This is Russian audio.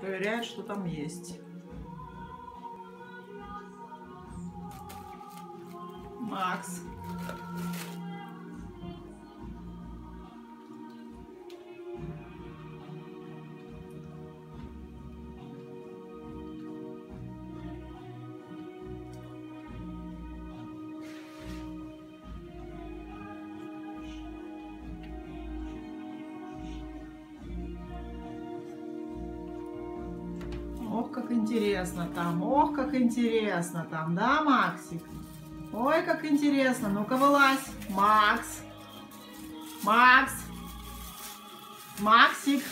Проверяет, что там есть. Макс. Ох, как интересно там, ох, как интересно там, да, Максик? Ой, как интересно, ну-ка вылазь, Макс, Макс, Максик.